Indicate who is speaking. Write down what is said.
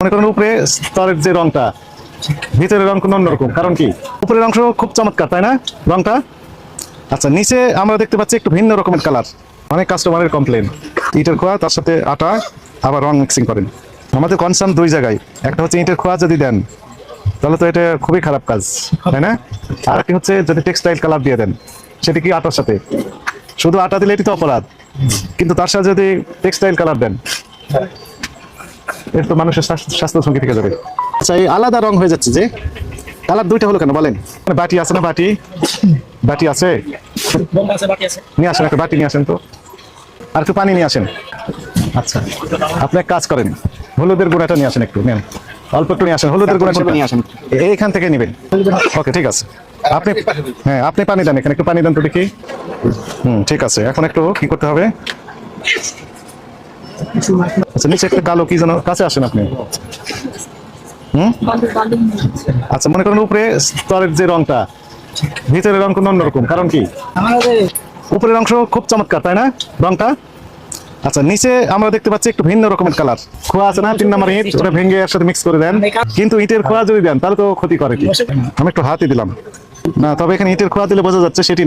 Speaker 1: মনে করেন উপরে স্তরের যে রংটা, ভিতরের রং কোনো অন্যরকম। কারণ কি, উপরের অংশ খুব চমৎকার, তাই না রংটা? আচ্ছা, নিচে আমরা দেখতে পাচ্ছি একটু ভিন্ন রকমের কালার। অনেক কাস্টমারের কমপ্লেন, ইটের খোয়া তার সাথে আটা আবার রং মিক্সিং করেন। আমাদের কনসার্ন দুই জায়গায়, একটা হচ্ছে ইটের খোয়া যদি দেন তাহলে তো এটা খুবই খারাপ কাজ, তাই না? আর একটি হচ্ছে যদি টেক্সটাইল কালার দিয়ে দেন, সেটা কি আটার সাথে, শুধু আটা দিলে এটি তো অপরাধ, কিন্তু তার সাথে যদি টেক্সটাইল কালার দেন এর তো মানুষের স্বাস্থ্য ঝুঁকি থেকে যাবে। আচ্ছা, এই আলাদা রং হয়ে যাচ্ছে যে, কালার দুইটা হলো কেন বলেন? বাটি আছে না? বাটি বাটি আছে, নিয়ে আসেন, একটা বাটি নিয়ে আসেন তো, আর একটু পানি নিয়ে আসেন। আচ্ছা, আপনি এক কাজ করেন, হলুদের গুঁড়াটা নিয়ে আসেন, একটু নেন, অল্প একটু নিয়ে আসেন, হলুদের গুঁড়াটা নিয়ে আসেন, এইখান থেকে নেবেন। ওকে, ঠিক আছে। আপনি, হ্যাঁ, আপনি পানি দেন, এখানে একটু পানি দেন তো দেখি। ঠিক আছে। এখন একটু কি করতে হবে? আচ্ছা, নিচে একটা কালো কি যেন, কাছে আসেন আপনি। আচ্ছা, মনে করেন উপরে স্তরের যে রংটা, ভিতরের রং কোনো অন্যরকম। কারণ কি, উপরের অংশ খুব চমৎকার, তাই না রংটা? আচ্ছা, নিচে আমরা দেখতে পাচ্ছি একটু ভিন্ন রকমের কালার। খোয়া আছে না 3 নম্বর ইট, ওটা ভেঙে এর সাথে মিক্স করে দেন। কিন্তু ইটের খোয়া যদি দেন তাহলে তো ক্ষতি করে কি। আমি একটু হাতই দিলাম না, তবে এখানে ইটের খোয়া দিলে বোঝা যাচ্ছে সেটি নেই।